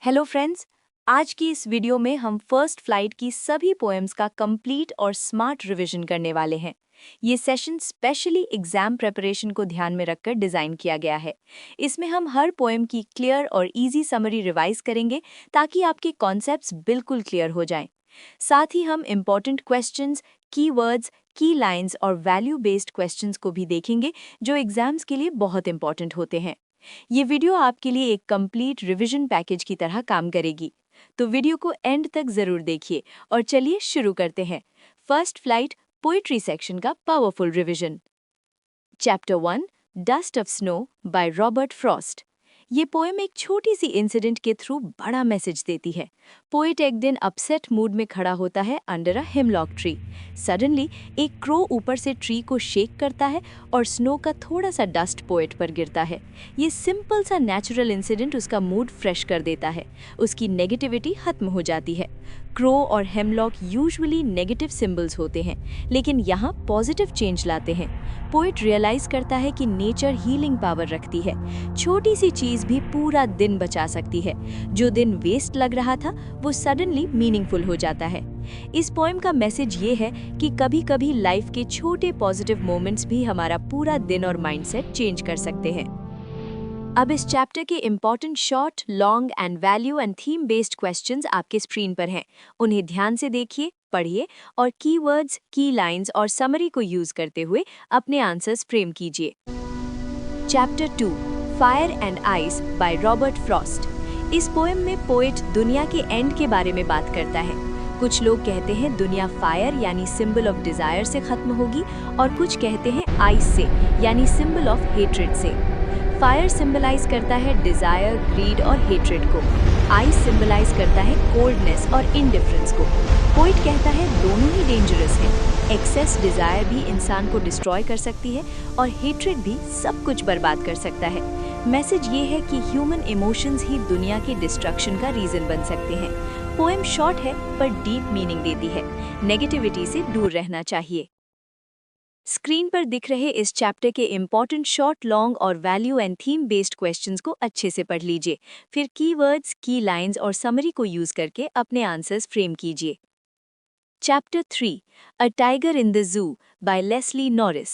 Hello friends, आज की इस वीडियो में हम फर्स्ट फ्लाइट की सभी पोएम्स का कंप्लीट और स्मार्ट रिवीजन करने वाले हैं। ये सेशन स्पेशली एग्जाम प्रिपरेशन को ध्यान में रखकर डिज़ाइन किया गया है। इसमें हम हर पोएम की क्लियर और इजी समरी रिवाइज करेंगे ताकि आपके कॉन्सेप्ट्स बिल्कुल क्लियर हो जाएं। साथ ही हम इम्पॉर्टेंट क्वेश्चंस, कीवर्ड्स, की लाइंस और वैल्यू बेस्ड क्वेश्चंस को भी देखेंगे जो एग्जाम्स के लिए बहुत इंपॉर्टेंट होते हैं। ये वीडियो आपके लिए एक कंप्लीट रिवीजन पैकेज की तरह काम करेगी, तो वीडियो को एंड तक जरूर देखिए और चलिए शुरू करते हैं। फर्स्ट फ्लाइट पोएट्री सेक्शन का powerful revision. Chapter 1 dust of snow by Robert Frost. ये पोएम एक छोटी सी इंसिडेंट के थ्रू बड़ा मैसेज देती है। पोएट एक दिन अपसेट मूड में खड़ा होता है अंडर अ हिमलॉक ट्री। सडनली एक क्रो ऊपर से ट्री को शेक करता है और स्नो का थोड़ा सा डस्ट पोएट पर गिरता है। ये सिंपल सा नेचुरल इंसिडेंट उसका मूड फ्रेश कर देता है। उसकी नेगेटिविटी खत्म हो जाती है। क्रो और हेमलॉक यूजुअली नेगेटिव सिंबल्स होते हैं, लेकिन यहाँ पॉजिटिव चेंज लाते हैं। पोएट रियलाइज करता है कि नेचर हीलिंग पावर रखती है। छोटी सी चीज भी पूरा दिन बचा सकती है। जो दिन वेस्ट लग रहा था वो सडनली मीनिंगफुल हो जाता है। इस पोएम का मैसेज ये है कि कभी-कभी लाइफ के छोटे पॉजिटिव मोमेंट्स भी हमारा पूरा दिन और माइंडसेट चेंज कर सकते हैं। अब इस चैप्टर के important short, long and value and theme based questions आपके स्क्रीन पर हैं। उन्हें ध्यान से देखिए, पढ़िए और कीवर्ड्स, की लाइंस और समरी को यूज करते हुए अपने आंसर्स फ्रेम कीजिए। Chapter 2 fire and ice by Robert Frost. इस पोएम में पोएट दुनिया के एंड के बारे में बात करता है। कुछ लोग कहते हैं दुनिया फायर यानी सिंबल ऑफ डिजायर से खत्म होगी और कुछ कहते हैं आइस से यानी सिंबल ऑफ हेट्रेड से। फायर सिंबलाइज करता है डिजायर, ग्रीड और हेट्रेड को। आइस सिंबलाइज करता है कोल्डनेस और इनडिफरेंस को। पोएट कहता है दोनों ही डेंजरस हैं। एक्सेस डिजायर भी इंसान को डिस्ट्रॉय कर सकती है और हेट्रेड भी सब कुछ बर्बाद कर सकता है। मैसेज ये है कि ह्यूमन इमोशंस ही दुनिया के डिस्ट्रक्शन का रीजन बन सकते हैं। पोएम शॉर्ट है पर डीप मीनिंग देती है। नेगेटिविटी से दूर रहना चाहिए। स्क्रीन पर दिख रहे इस चैप्टर के इम्पॉर्टेंट शॉर्ट, लॉन्ग और value and theme based questions को अच्छे से पढ़ लीजिए। फिर कीवर्ड्स, की लाइंस और समरी को यूज करके अपने आंसर्स फ्रेम कीजिए। Chapter 3 a tiger in the zoo by Leslie Norris.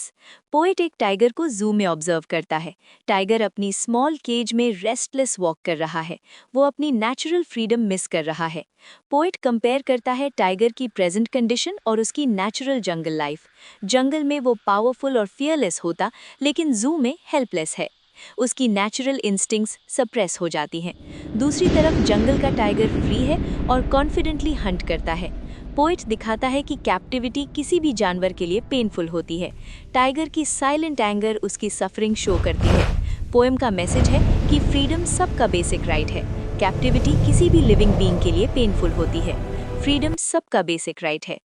Poet एक टाइगर को जू में ऑब्जर्व करता है। टाइगर अपनी स्मॉल केज में रेस्टलेस वॉक कर रहा है। वो अपनी नेचुरल फ्रीडम मिस कर रहा है। पोएट कंपेयर करता है टाइगर की प्रेजेंट कंडीशन और उसकी नेचुरल जंगल लाइफ। जंगल में वो पावरफुल और फियरलेस होता, लेकिन जू में हेल्पलेस है। उसकी नेचुरल इंस्टिंक्ट्स सप्रेस हो जाती हैं। दूसरी तरफ जंगल का टाइगर फ्री है और कॉन्फिडेंटली हंट करता है। पोएट दिखाता है कि कैप्टिविटी किसी भी जानवर के लिए पेनफुल होती है। टाइगर की साइलेंट एंगर उसकी सफरिंग शो करती है। पोएम का मैसेज है कि फ्रीडम सबका बेसिक राइट है। कैप्टिविटी किसी भी लिविंग बीइंग के लिए पेनफुल होती है। फ्रीडम सबका बेसिक राइट है।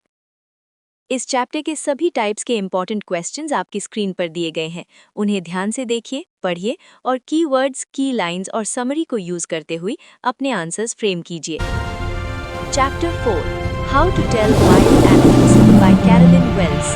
इस चैप्टर के सभी टाइप्स के इम्पॉर्टेंट क्वेश्चंस आपकी स्क्रीन पर दिए गए हैं। उन्हें ध्यान से देखिए, पढ़िए और कीवर्ड्स, की लाइंस और समरी को यूज करते हुए अपने आंसर्स फ्रेम कीजिए। Chapter 4 how to tell wild animals by Carolyn Wells.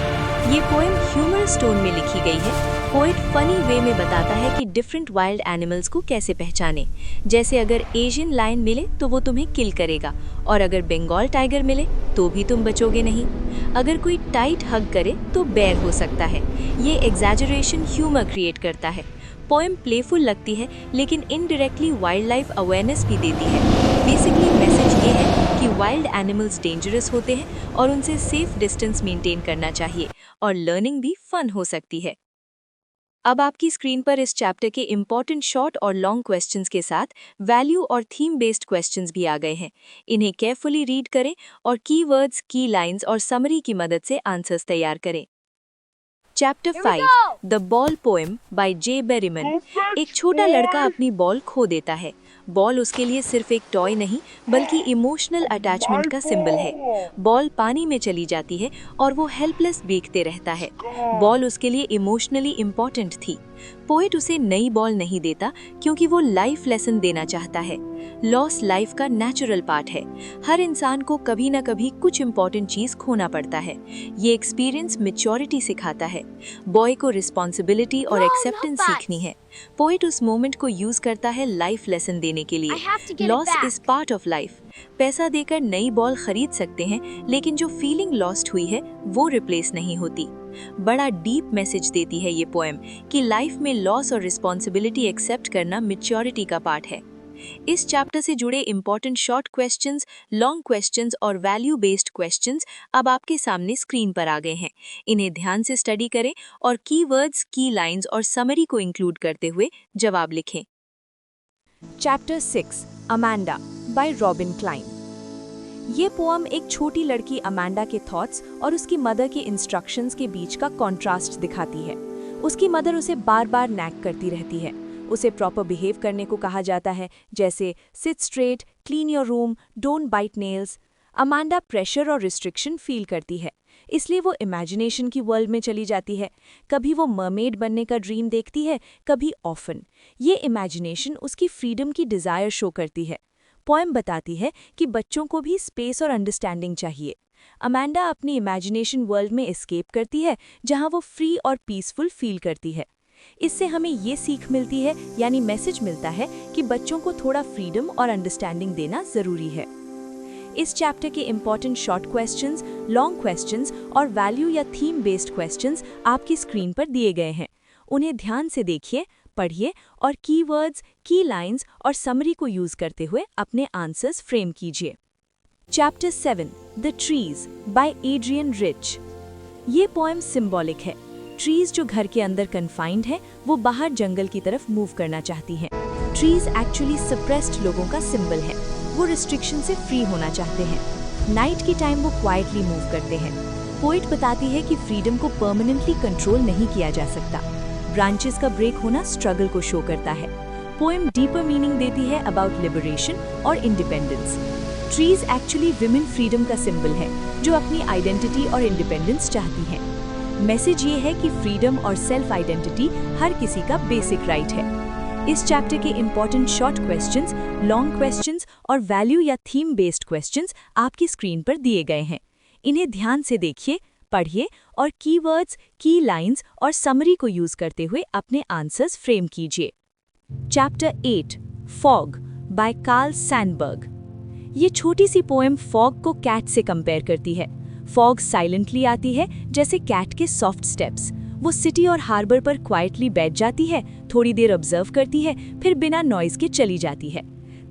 ये पोएम ह्यूमरस टोन में लिखी गई है। पोएट फनी वे में बताता है कि डिफरेंट वाइल्ड एनिमल्स को कैसे पहचाने। जैसे अगर एशियन लायन मिले तो वो तुम्हें किल करेगा, और अगर बंगाल टाइगर मिले तो भी तुम बचोगे नहीं। अगर कोई टाइट हग करे तो बेयर हो सकता है। ये एग्जैजरेशन ह्यूमर क्रिएट करता है। पोएम प्लेफुल लगती है, लेकिन इनडायरेक्टली वाइल्ड लाइफ अवेयरनेस भी देती है। बेसिकली मैसेज ये है कि वाइल्ड एनिमल्स डेंजरस होते हैं और उनसे सेफ डिस्टेंस मेंटेन करना चाहिए, और लर्निंग भी फन हो सकती है। अब आपकी स्क्रीन पर इस चैप्टर के इम्पॉर्टेंट शॉर्ट और लॉन्ग क्वेश्चंस के साथ वैल्यू और थीम बेस्ड क्वेश्चंस भी आ गए हैं। इन्हें केयरफुली रीड करें और कीवर्ड्स, की लाइंस और समरी की मदद से आंसर्स तैयार करें। Chapter 5 the ball poem by J Berryman. एक छोटा लड़का अपनी बॉल खो देता है। बॉल उसके लिए सिर्फ एक टॉय नहीं, बल्कि इमोशनल अटैचमेंट का सिंबल है। बॉल पानी में चली जाती है और वो हेल्पलेस भीगते रहता है। बॉल उसके लिए इमोशनली इम्पॉर्टेंट थी। पोएट उसे नई बॉल नहीं देता क्योंकि वो लाइफ लेसन देना चाहता है। लॉस लाइफ का नेचुरल पार्ट है। हर इंसान को कभी ना कभी कुछ इंपॉर्टेंट चीज खोना पड़ता है। ये एक्सपीरियंस मैच्योरिटी सिखाता है। बॉय को रिस्पॉन्सिबिलिटी और एक्सेप्टेंस सीखनी है। पोएट उस मोमेंट को यूज करता है लाइफ लेसन देने के लिए। Loss is part of life. पैसा देकर नई बॉल खरीद सकते हैं, लेकिन जो फीलिंग लॉस्ट हुई है वो रिप्लेस नहीं होती। बड़ा डीप मैसेज देती है ये पोएम कि लाइफ में लॉस और रिस्पॉन्सिबिलिटी एक्सेप्ट करना मैच्योरिटी का पार्ट है। इस चैप्टर से जुड़े important short questions, long questions और वैल्यू बेस्ड क्वेश्चंस अब आपके सामने स्क्रीन पर आ गए हैं। इन्हें ध्यान से स्टडी करें और कीवर्ड्स, की लाइंस और समरी को इंक्लूड करते हुए जवाब लिखें। Chapter 6 Amanda by Robin Klein. ये पोएम एक छोटी लड़की अमांडा के थॉट्स और उसकी मदर के इंस्ट्रक्शंस के बीच का कॉन्ट्रास्ट दिखाती है। उसकी मदर उसे बार बार नैग करती रहती है। उसे प्रॉपर बिहेव करने को कहा जाता है, जैसे sit straight, clean your room, don't bite nails. Amanda pressure और रिस्ट्रिक्शन फील करती है, इसलिए वो इमेजिनेशन की वर्ल्ड में चली जाती है। कभी वो मरमेड बनने का ड्रीम देखती है, कभी ऑफन। ये इमेजिनेशन उसकी फ्रीडम की डिज़ायर शो करती है। पोएम बताती है कि बच्चों को भी स्पेस और अंडरस्टैंडिंग चाहिए। अमांडा अपनी इमेजिनेशन वर्ल्ड में एस्केप करती है, जहां वो फ्री और पीसफुल फील करती है। इससे हमें ये सीख मिलती है, यानी मैसेज मिलता है कि बच्चों को थोड़ा फ्रीडम और अंडरस्टैंडिंग देना ज़रूरी है। इस चैप्टर के important short questions, long questions और वैल्यू या थीम बेस्ड क्वेश्चंस आपकी स्क्रीन पर दिए गए हैं। उन्हें ध्यान से देखिए, पढ़िए और कीवर्ड्स, की लाइंस और समरी को यूज करते हुए अपने आंसर्स फ्रेम कीजिए। Chapter 7 the trees by Adrienne Rich. ये पोएम सिंबॉलिक है। ट्रीज जो घर के अंदर कन्फाइंड है, वो बाहर जंगल की तरफ मूव करना चाहती हैं। ट्रीज एक्चुअली सप्रेस्ड लोगों का सिंबल है। वो रिस्ट्रिक्शन से फ्री होना चाहते हैं। नाइट के टाइम वो क्वाइटली मूव करते हैं। पोएट बताती है कि फ्रीडम को परमानेंटली कंट्रोल नहीं किया जा सकता। ब्रांचेस का ब्रेक होना स्ट्रगल को शो करता है। पोएम डीपर मीनिंग देती है अबाउट लिबरेशन और independence. Trees actually women freedom का सिंबल है, जो अपनी आइडेंटिटी और इंडिपेंडेंस चाहती हैं। मैसेज ये है कि फ्रीडम और सेल्फ आइडेंटिटी हर किसी का बेसिक राइट है। इस चैप्टर के important short questions, long questions और वैल्यू या थीम बेस्ड क्वेश्चंस आपकी स्क्रीन पर दिए गए हैं। इन्हें ध्यान से देखिए, पढ़िए और कीवर्ड्स, की लाइंस और समरी को यूज करते हुए अपने आंसर्स फ्रेम कीजिए। Chapter 8 fog by Carl Sandburg. ये छोटी सी पोएम फॉग को कैट से कंपेयर करती है। फॉग साइलेंटली आती है, जैसे कैट के सॉफ्ट स्टेप्स। वो सिटी और हार्बर पर क्वाइटली बैठ जाती है, थोड़ी देर ऑब्जर्व करती है, फिर बिना नॉइज के चली जाती है।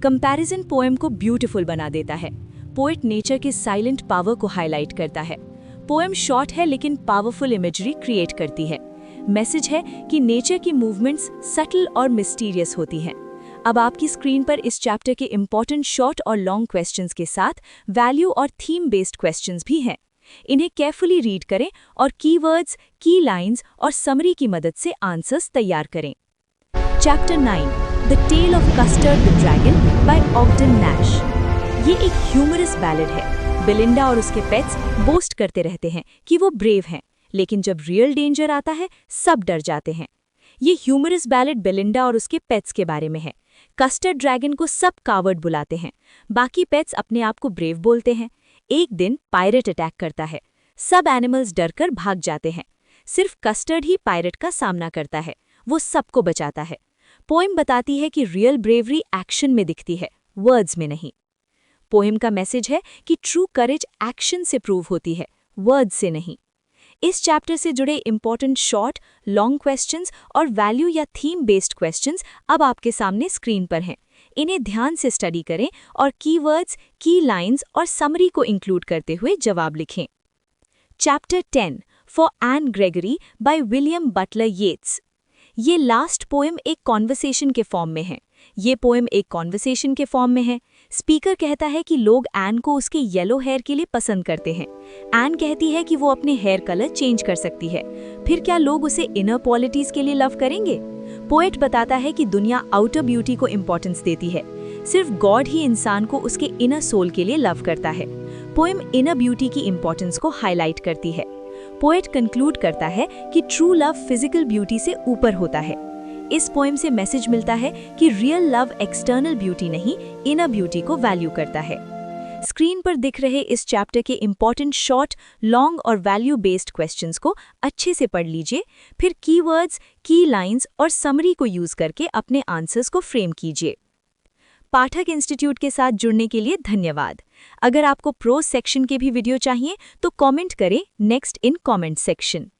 कंपैरिजन पोएम को ब्यूटीफुल बना देता है। पोएट नेचर के साइलेंट पावर को हाईलाइट करता है। पोएम शॉर्ट है लेकिन पावरफुल इमेजरी क्रिएट करती है। मैसेज है कि नेचर की मूवमेंट्स सटल और मिस्टीरियस होती हैं। अब आपकी स्क्रीन पर इस चैप्टर के इंपॉर्टेंट शॉर्ट और लॉन्ग क्वेश्चंस के साथ वैल्यू और थीम बेस्ड क्वेश्चंस भी हैं। इन्हें केयरफुली रीड करें और कीवर्ड्स, की लाइंस और समरी की मदद से आंसर्स तैयार करें। Chapter 9 the tale of Custard the dragon by Ogden Nash. ये एक ह्यूमरस बैलेड है। बेलिंडा और उसके पेट्स बोस्ट करते रहते हैं कि वो ब्रेव हैं, लेकिन जब रियल डेंजर आता है सब डर जाते हैं। ये ह्यूमरस बैलेड बेलिंडा और उसके पेट्स के बारे में है। कस्टर्ड ड्रैगन को सब कावर्ड बुलाते हैं, बाकी पेट्स अपने आप को ब्रेव बोलते हैं। एक दिन पायरेट अटैक करता है, सब एनिमल्स डरकर भाग जाते हैं। सिर्फ कस्टर्ड ही पायरेट का सामना करता है, वो सबको बचाता है। पोएम बताती है कि रियल ब्रेवरी एक्शन में दिखती है, वर्ड्स में नहीं। पोएम का मैसेज है कि ट्रू करेज एक्शन से प्रूव होती है, वर्ड्स से नहीं। इस चैप्टर से जुड़े इंपॉर्टेंट शॉर्ट, लॉन्ग क्वेश्चंस और वैल्यू या थीम बेस्ड क्वेश्चंस अब आपके सामने स्क्रीन पर हैं। इन्हें ध्यान से स्टडी करें और कीवर्ड्स, की लाइंस और समरी को इंक्लूड करते हुए जवाब लिखें। Chapter 10 for Anne Gregory by William Butler Yeats. ये लास्ट पोएम एक कॉन्वर्सेशन के फॉर्म में है। ये पोएम एक कॉन्वर्सेशन के फॉर्म में है। स्पीकर कहता है कि लोग एन को उसके येलो हेयर के लिए पसंद करते हैं। एन कहती है कि वो अपने हेयर कलर चेंज कर सकती है। फिर क्या लोग उसे इनर क्वालिटीज के लिए लव करेंगे? पोएट बताता है कि दुनिया आउटर ब्यूटी को इंपॉर्टेंस देती है। सिर्फ गॉड ही इंसान को उसके इनर सोल के लिए लव करता है। पोएम इनर ब्यूटी की इंपॉर्टेंस को हाईलाइट करती है। पोएट कंक्लूड करता है कि ट्रू लव फिजिकल ब्यूटी से ऊपर होता है। इस पोएम से मैसेज मिलता है कि रियल लव एक्सटर्नल ब्यूटी नहीं, इनर ब्यूटी को वैल्यू करता है। स्क्रीन पर दिख रहे इस चैप्टर के इम्पॉर्टेंट शॉर्ट, लॉन्ग और वैल्यू बेस्ड क्वेश्चंस को अच्छे से पढ़ लीजिए, फिर कीवर्ड्स, की लाइंस और समरी को यूज करके अपने आंसर्स को फ्रेम कीजिए। पाठक इंस्टीट्यूट के साथ जुड़ने के लिए धन्यवाद। अगर आपको प्रोज सेक्शन के भी वीडियो चाहिए तो कमेंट करें नेक्स्ट इन कमेंट सेक्शन।